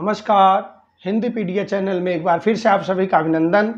नमस्कार। हिंदी पीडिया चैनल में एक बार फिर से आप सभी का अभिनंदन।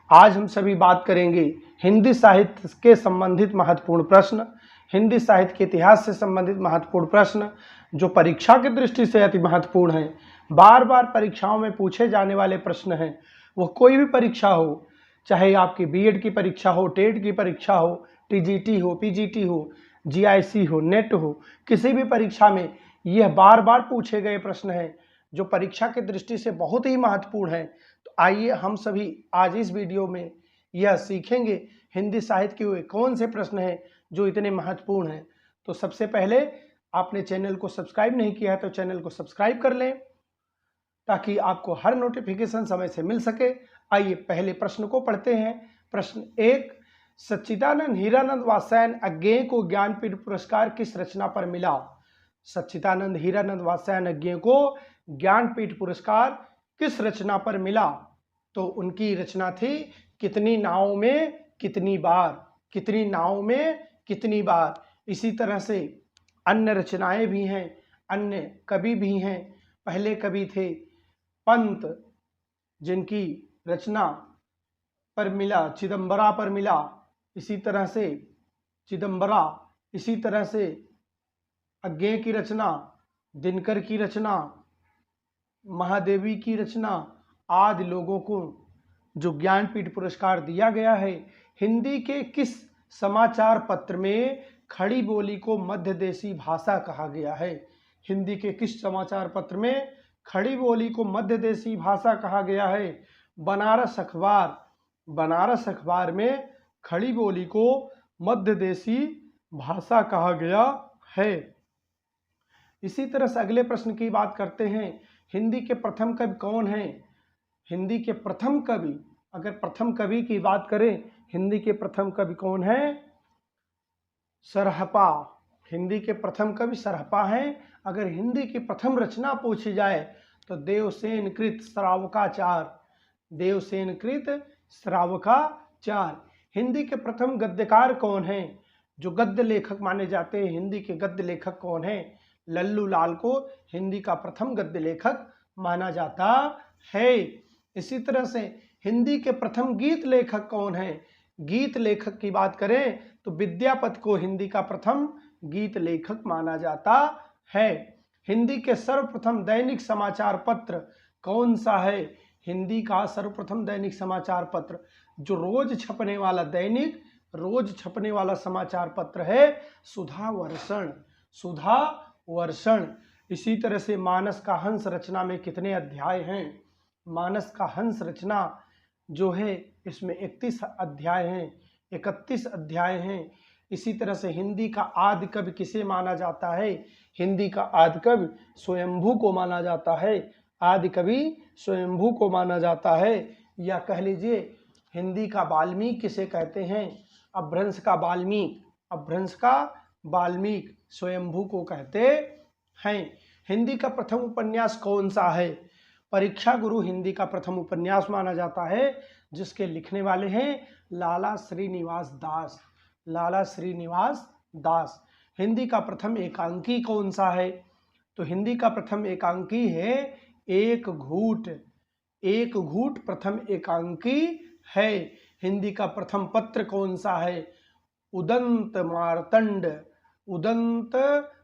आज हम सभी बात करेंगे हिंदी साहित्य के संबंधित महत्वपूर्ण प्रश्न, हिंदी साहित्य के इतिहास से संबंधित महत्वपूर्ण प्रश्न जो परीक्षा की दृष्टि से अति महत्वपूर्ण हैं, बार बार परीक्षाओं में पूछे जाने वाले प्रश्न हैं। वह कोई भी परीक्षा हो, चाहे आपकी बीएड की परीक्षा हो, टेट की परीक्षा हो, टीजीटी हो, पीजीटी हो, जीआईसी हो, नेट हो, किसी भी परीक्षा में यह बार बार पूछे गए प्रश्न हैं जो परीक्षा की दृष्टि से बहुत ही महत्वपूर्ण है। तो आइए हम सभी आज इस वीडियो में यह सीखेंगे हिंदी साहित्य के वे कौन से प्रश्न हैं जो इतने महत्वपूर्ण हैं। तो सबसे पहले आपने चैनल को सब्सक्राइब नहीं किया है तो चैनल को सब्सक्राइब कर लें ताकि आपको हर नोटिफिकेशन समय से मिल सके। आइए पहले प्रश्न को पढ़ते हैं। प्रश्न 1, सच्चिदानंद हीरानंद वात्स्यायन अज्ञेय को ज्ञानपीठ पुरस्कार किस रचना पर मिला? सच्चिदानंद हीरानंद वात्स्यायन अज्ञेय को ज्ञानपीठ पुरस्कार किस रचना पर मिला? तो उनकी रचना थी कितनी नावों में कितनी बार। कितनी नावों में कितनी बार। इसी तरह से अन्य रचनाएं भी हैं, अन्य कवि भी हैं। पहले कवि थे पंत, जिनकी रचना पर मिला चिदंबरा पर मिला। इसी तरह से चिदंबरा, इसी तरह से अज्ञेय की रचना, दिनकर की रचना, महादेवी की रचना आदि लोगों को जो ज्ञानपीठ पुरस्कार दिया गया है। हिंदी के किस समाचार पत्र में खड़ी बोली को मध्य देशी भाषा कहा गया है? हिंदी के किस समाचार पत्र में खड़ी बोली को मध्य देशी भाषा कहा गया है? बनारस अखबार। बनारस अखबार में खड़ी बोली को मध्य देशी भाषा कहा गया है। इसी तरह से अगले प्रश्न की बात करते हैं। हिंदी के प्रथम कवि कौन हैं? हिंदी के प्रथम कवि, अगर प्रथम कवि की बात करें, हिंदी के प्रथम कवि कौन हैं? सरहपा। हिंदी के प्रथम कवि सरहपा हैं। अगर हिंदी की प्रथम रचना पूछी जाए तो देवसेन कृत श्रावकाचार। देवसेन कृत श्रावकाचार। हिंदी के प्रथम गद्यकार कौन हैं? जो गद्य लेखक माने जाते हैं, हिंदी के गद्य लेखक कौन हैं? लल्लू लाल को हिंदी का प्रथम गद्य लेखक माना जाता है। इसी तरह से हिंदी के प्रथम गीत लेखक कौन हैं? गीत लेखक की बात करें तो विद्यापति को हिंदी का प्रथम गीत लेखक माना जाता है। हिंदी के सर्वप्रथम दैनिक समाचार पत्र कौन सा है? हिंदी का सर्वप्रथम दैनिक समाचार पत्र जो रोज छपने वाला दैनिक, रोज छपने वाला समाचार पत्र है सुधा वर्षण। सुधा वर्षण। इसी तरह से मानस का हंस रचना में कितने अध्याय हैं? मानस का हंस रचना जो है इसमें 31 अध्याय हैं, 31 अध्याय हैं। इसी तरह से हिंदी का आदि कवि किसे माना जाता है? हिंदी का आदि कवि स्वयंभू को माना जाता है। आदि कवि स्वयंभू को माना जाता है। या कह लीजिए हिंदी का वाल्मीकि किसे कहते हैं? अपभ्रंश का वाल्मीकि। अपभ्रंश का वाल्मीकि स्वयंभू को कहते हैं। हिंदी का प्रथम उपन्यास कौन सा है? परीक्षा गुरु हिंदी का प्रथम उपन्यास माना जाता है, जिसके लिखने वाले हैं लाला श्रीनिवास दास। लाला श्रीनिवास दास। हिंदी का प्रथम एकांकी कौन सा है? तो हिंदी का प्रथम एकांकी है एक घूट। एक घूट प्रथम एकांकी है। हिंदी का प्रथम पत्र कौन सा है? उदंत मार्तंड। उदंत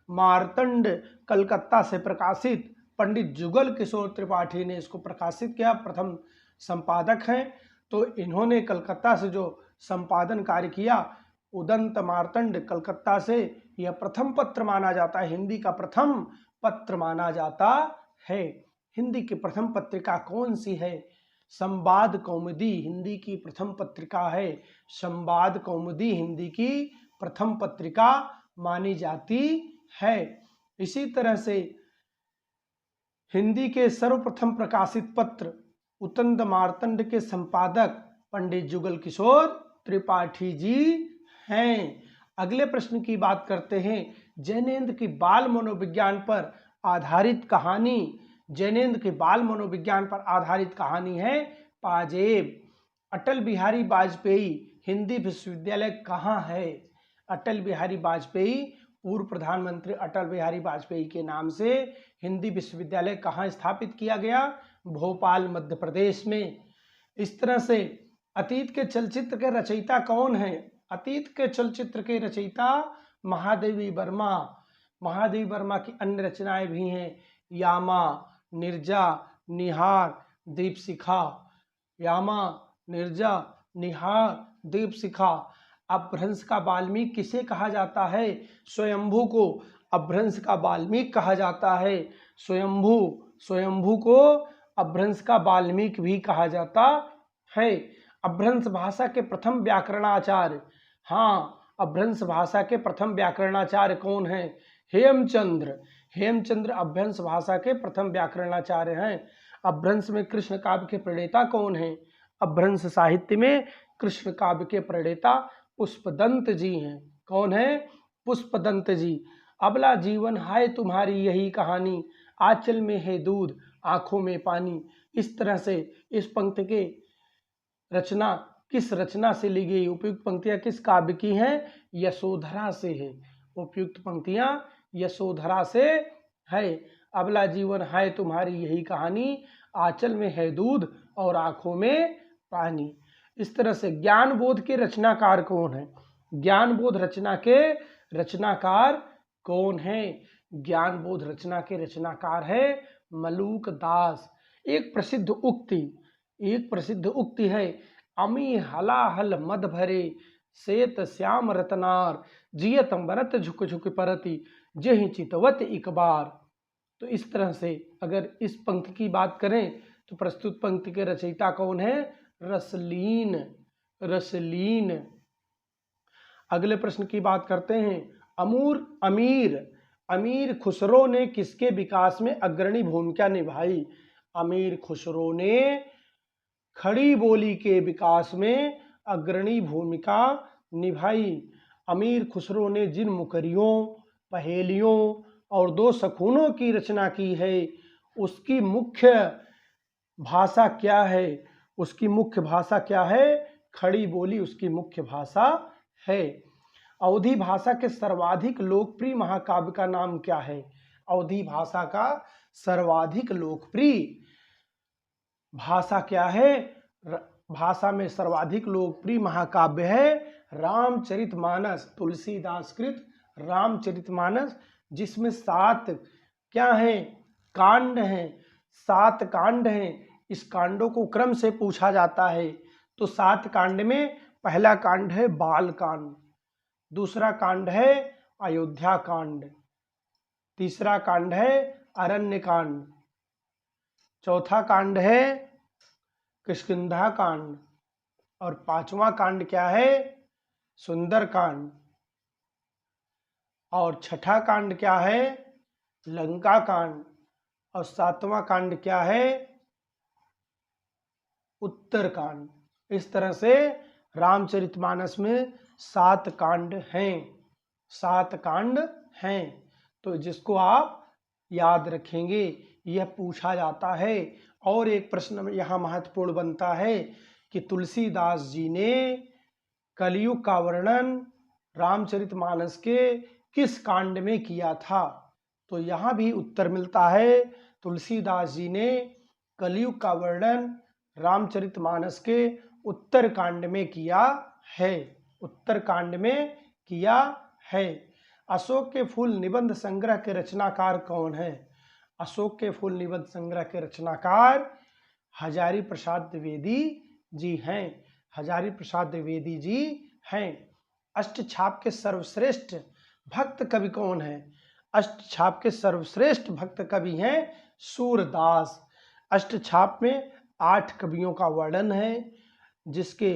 मार्तंड कलकत्ता से प्रकाशित पंडित जुगल किशोर त्रिपाठी ने इसको प्रकाशित किया, प्रथम संपादक हैं। तो इन्होंने कलकत्ता से जो संपादन कार्य किया, उदंत मार्तंड कलकत्ता से, यह प्रथम पत्र माना जाता है, हिंदी का प्रथम पत्र माना जाता है। हिंदी की प्रथम पत्रिका कौन सी है? संवाद कौमुदी हिंदी की प्रथम पत्रिका है। संवाद कौमुदी हिंदी की प्रथम पत्रिका मानी जाती है। इसी तरह से हिंदी के सर्वप्रथम प्रकाशित पत्र उदंत मार्तंड के संपादक पंडित जुगल किशोर त्रिपाठी जी हैं। अगले प्रश्न की बात करते हैं। जैनेन्द्र की बाल मनोविज्ञान पर आधारित कहानी। जैनेन्द्र के बाल मनोविज्ञान पर आधारित कहानी है पाजेब। अटल बिहारी वाजपेयी हिंदी विश्वविद्यालय कहाँ है? अटल बिहारी वाजपेयी पूर्व प्रधानमंत्री अटल बिहारी वाजपेयी के नाम से हिंदी विश्वविद्यालय कहाँ स्थापित किया गया? भोपाल, मध्य प्रदेश में। इस तरह से अतीत के चलचित्र के रचयिता कौन है? अतीत के चलचित्र के रचयिता महादेवी वर्मा। महादेवी वर्मा की अन्य रचनाएं भी हैं, यामा, निर्जा, निहार, दीपशिखा। यामा, निर्जा, निहार, दीपशिखा। अपभ्रंश का वाल्मीकि किसे कहा जाता है? स्वयंभू को अपभ्रंश का वाल्मीकि कहा जाता है। स्वयंभू को अपभ्रंश का वाल्मीकि भी कहा जाता है। अपभ्रंश भाषा के प्रथम व्याकरणाचार्य, हाँ, अपभ्रंश भाषा के प्रथम व्याकरणाचार्य कौन है? हेमचंद्र। हेमचंद्र अपभ्रंश भाषा के प्रथम व्याकरणाचार्य हैं। अपभ्रंश में कृष्ण काव्य के प्रणेता कौन है? अपभ्रंश साहित्य में कृष्ण काव्य के प्रणेता पुष्पदंत जी हैं। कौन है? पुष्पदंत जी। अबला जीवन हाय तुम्हारी यही कहानी, आंचल में है दूध आंखों में पानी। इस तरह से इस पंक्ति के रचना किस रचना से ली गई? उपयुक्त पंक्तियां किस काव्य की हैं? यशोधरा से है। उपयुक्त पंक्तियां यशोधरा से है। अबला जीवन हाय तुम्हारी यही कहानी, आंचल में है दूध और आंखों में पानी। इस तरह से ज्ञान बोध के रचनाकार कौन है? ज्ञान बोध रचना के रचनाकार कौन है? ज्ञान बोध रचना के रचनाकार है मलूक दास। एक प्रसिद्ध उक्ति है, अमी हलाहल मद भरे सेत श्याम रतनार, जियत बरत झुक झुक परति जेहि चितवत एक बार। तो इस तरह से अगर इस पंक्ति की बात करें तो प्रस्तुत पंक्ति के रचयिता कौन है? रसलीन। अगले प्रश्न की बात करते हैं। अमीर खुसरो ने किसके विकास में अग्रणी भूमिका निभाई? अमीर खुसरो ने खड़ी बोली के विकास में अग्रणी भूमिका निभाई। अमीर खुसरो ने जिन मुकरियों, पहेलियों और दो सखूनों की रचना की है, उसकी मुख्य भाषा क्या है? उसकी मुख्य भाषा क्या है? खड़ी बोली उसकी मुख्य भाषा है। अवधी भाषा के सर्वाधिक लोकप्रिय महाकाव्य का नाम क्या है? अवधी भाषा का सर्वाधिक लोकप्रिय भाषा क्या है? भाषा में सर्वाधिक लोकप्रिय महाकाव्य है रामचरितमानस, तुलसीदास कृत रामचरितमानस, जिसमें 7 क्या है? कांड हैं। 7 कांड हैं। इस कांडों को क्रम से पूछा जाता है। तो 7 कांड में पहला कांड है बाल कांड, दूसरा कांड है अयोध्या कांड, तीसरा कांड है अरण्य कांड, चौथा कांड है किष्किंधा कांड और 5वां कांड क्या है? सुंदर कांड। और 6ठा कांड क्या है? लंका कांड। और 7वां कांड क्या है? उत्तर कांड। इस तरह से रामचरितमानस में 7 कांड हैं। 7 कांड हैं। तो जिसको आप याद रखेंगे, यह पूछा जाता है। और एक प्रश्न यहाँ महत्वपूर्ण बनता है कि तुलसीदास जी ने कलयुग का वर्णन रामचरितमानस के किस कांड में किया था? तो यहाँ भी उत्तर मिलता है, तुलसीदास जी ने कलयुग का वर्णन रामचरितमानस के उत्तर कांड में किया है। उत्तर कांड में किया है। अशोक के फूल निबंध संग्रह के रचनाकार कौन है? अशोक के फूल निबंध संग्रह के रचनाकार हजारी प्रसाद द्विवेदी जी हैं। हजारी प्रसाद द्विवेदी जी हैं। अष्टछाप के सर्वश्रेष्ठ भक्त कवि कौन है? अष्टछाप के सर्वश्रेष्ठ भक्त कवि हैं सूरदास। अष्टछाप में 8 कवियों का वर्णन है, जिसके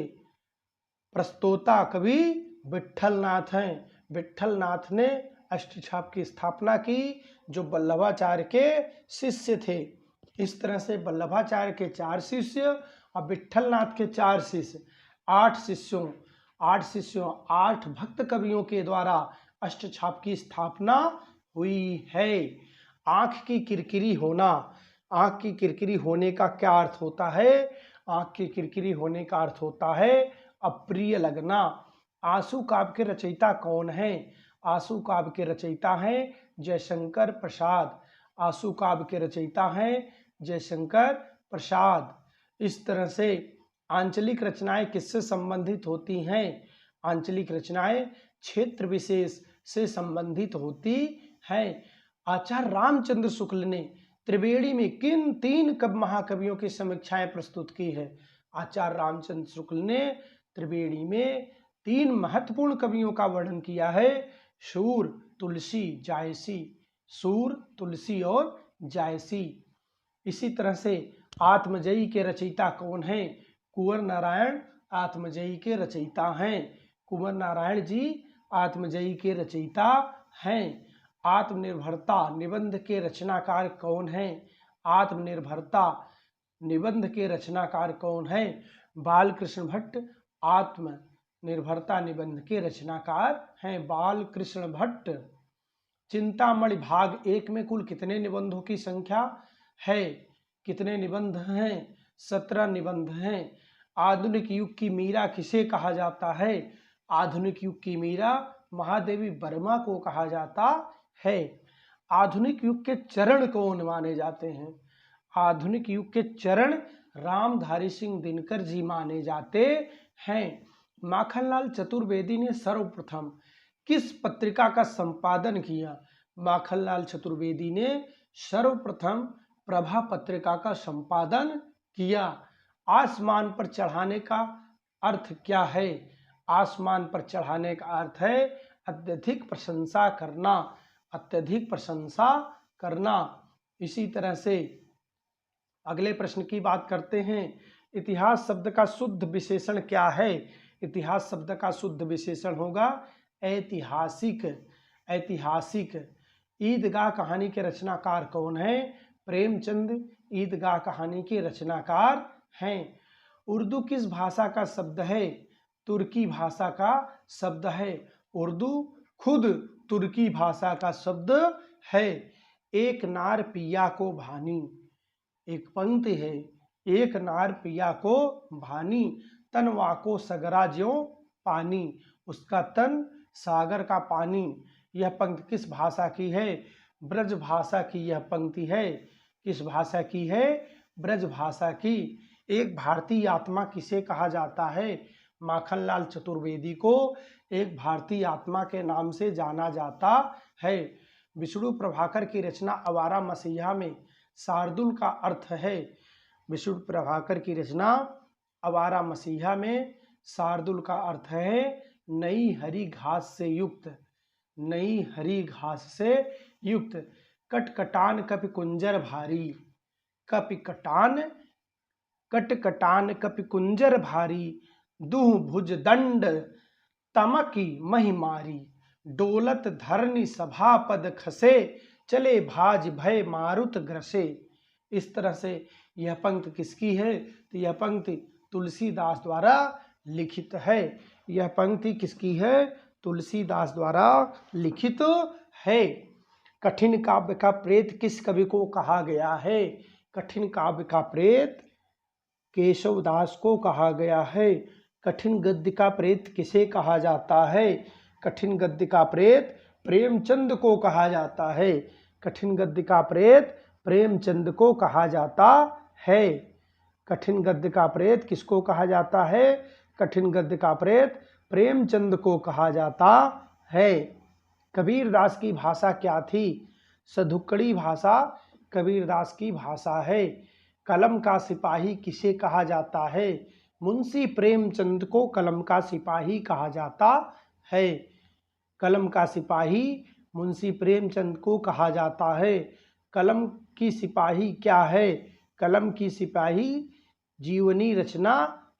प्रस्तोता कवि विट्ठलनाथ हैं। विट्ठलनाथ ने अष्टछाप की स्थापना की, जो वल्लभाचार्य के शिष्य थे। इस तरह से वल्लभाचार्य के 4 शिष्य और विट्ठलनाथ के 4 शिष्य, 8 शिष्यों 8 भक्त कवियों के द्वारा अष्टछाप की स्थापना हुई है। आँख की किरकिरी होना। आँख की किरकिरी होने का क्या अर्थ होता है? आँख की किरकिरी होने का अर्थ होता है अप्रिय लगना। आंसू काव्य के रचयिता कौन है? आंसू काव्य के रचयिता हैं जयशंकर प्रसाद। आंसू काव्य के रचयिता हैं जयशंकर प्रसाद। इस तरह से आंचलिक रचनाएं किससे संबंधित होती हैं? आंचलिक रचनाएं क्षेत्र विशेष से संबंधित होती हैं। आचार्य रामचंद्र शुक्ल ने त्रिवेणी में किन 3 महाकवियों की समीक्षाएं प्रस्तुत की है? आचार्य रामचंद्र शुक्ल ने त्रिवेणी में 3 महत्वपूर्ण कवियों का वर्णन किया है, सूर, तुलसी, जायसी। सूर, तुलसी और जायसी। इसी तरह से आत्मजयी के रचयिता कौन हैं? कुंवर नारायण आत्मजयी के रचयिता हैं। कुंवर नारायण जी आत्मजयी के रचयिता हैं। आत्मनिर्भरता निबंध के रचनाकार कौन हैं? आत्मनिर्भरता निबंध के रचनाकार कौन हैं? बालकृष्ण भट्ट आत्मनिर्भरता निबंध के रचनाकार हैं बालकृष्ण भट्ट। चिंतामणि भाग 1 में कुल कितने निबंधों की संख्या है? कितने निबंध हैं? 17 निबंध हैं। आधुनिक युग की मीरा किसे कहा जाता है? आधुनिक युग की मीरा महादेवी वर्मा को कहा जाता है। आधुनिक युग के चरण कौन माने जाते हैं? आधुनिक युग के चरण रामधारी सिंह दिनकर जी माने जाते हैं। माखनलाल चतुर्वेदी ने सर्वप्रथम किस पत्रिका का संपादन किया? माखनलाल चतुर्वेदी ने सर्वप्रथम प्रभा पत्रिका का संपादन किया। आसमान पर चढ़ाने का अर्थ क्या है? आसमान पर चढ़ाने का अर्थ है अत्यधिक प्रशंसा करना, अत्यधिक प्रशंसा करना। इसी तरह से अगले प्रश्न की बात करते हैं। इतिहास शब्द का शुद्ध विशेषण क्या है? इतिहास शब्द का शुद्ध विशेषण होगा ऐतिहासिक। ऐतिहासिक। ईदगाह कहानी के रचनाकार कौन है? प्रेमचंद ईदगाह कहानी के रचनाकार हैं। उर्दू किस भाषा का शब्द है? तुर्की भाषा का शब्द है। उर्दू खुद तुर्की भाषा का शब्द है। एक नार पिया को भानी, एक पंक्ति है, एक नार पिया को भानी, तन वाको सगरा ज्यों पानी, उसका तन सागर का पानी। यह पंक्ति किस भाषा की है? ब्रज भाषा की यह पंक्ति है। किस भाषा की है? ब्रज भाषा की। एक भारतीय आत्मा किसे कहा जाता है? माखनलाल चतुर्वेदी को एक भारतीय आत्मा के नाम से जाना जाता है। विष्णु प्रभाकर की रचना आवारा मसीहा में शार्दुल का अर्थ है। विष्णु प्रभाकर की रचना आवारा मसीहा में शार्दुल का अर्थ है नई हरी घास से युक्त, नई हरी घास से युक्त। कटकटान कपि कुंजर भारी, कपि कटान कटकटान कपि कुंजर भारी, दुह भुज दंड तमकी महिमारी, डोलत धरनी सभा पद खसे, चले भाज भय मारुत ग्रसे। इस तरह से यह पंक्ति किसकी है? तो यह पंक्ति तुलसीदास द्वारा लिखित है। यह पंक्ति किसकी है? तुलसीदास द्वारा लिखित है। कठिन काव्य का प्रेत किस कवि को कहा गया है? कठिन काव्य का प्रेत केशवदास को कहा गया है। कठिन गद्य का प्रेत किसे कहा जाता है? कठिन गद्य का प्रेत प्रेमचंद को कहा जाता है। कठिन गद्य का प्रेत प्रेमचंद को कहा जाता है। कठिन गद्य का प्रेत किसको कहा जाता है? कठिन गद्य का प्रेत प्रेमचंद को कहा जाता है। कबीरदास की भाषा क्या थी? सधुक्कड़ी भाषा कबीरदास की भाषा है। कलम का सिपाही किसे कहा जाता है? मुंशी प्रेमचंद को कलम का सिपाही कहा जाता है। कलम का सिपाही मुंशी प्रेमचंद को कहा जाता है। कलम की सिपाही क्या है? कलम की सिपाही जीवनी रचना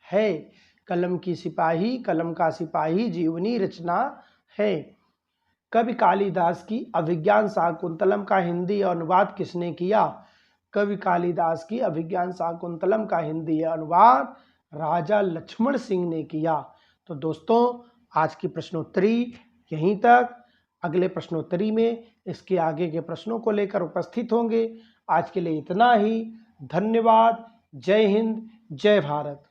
है। कलम की सिपाही, कलम का सिपाही जीवनी रचना है। कवि कालिदास की अभिज्ञान शाकुंतलम का हिंदी अनुवाद किसने किया? कवि कालिदास की अभिज्ञान शाकुंतलम का हिंदी अनुवाद राजा लक्ष्मण सिंह ने किया। तो दोस्तों आज की प्रश्नोत्तरी यहीं तक। अगले प्रश्नोत्तरी में इसके आगे के प्रश्नों को लेकर उपस्थित होंगे। आज के लिए इतना ही। धन्यवाद। जय हिंद, जय भारत।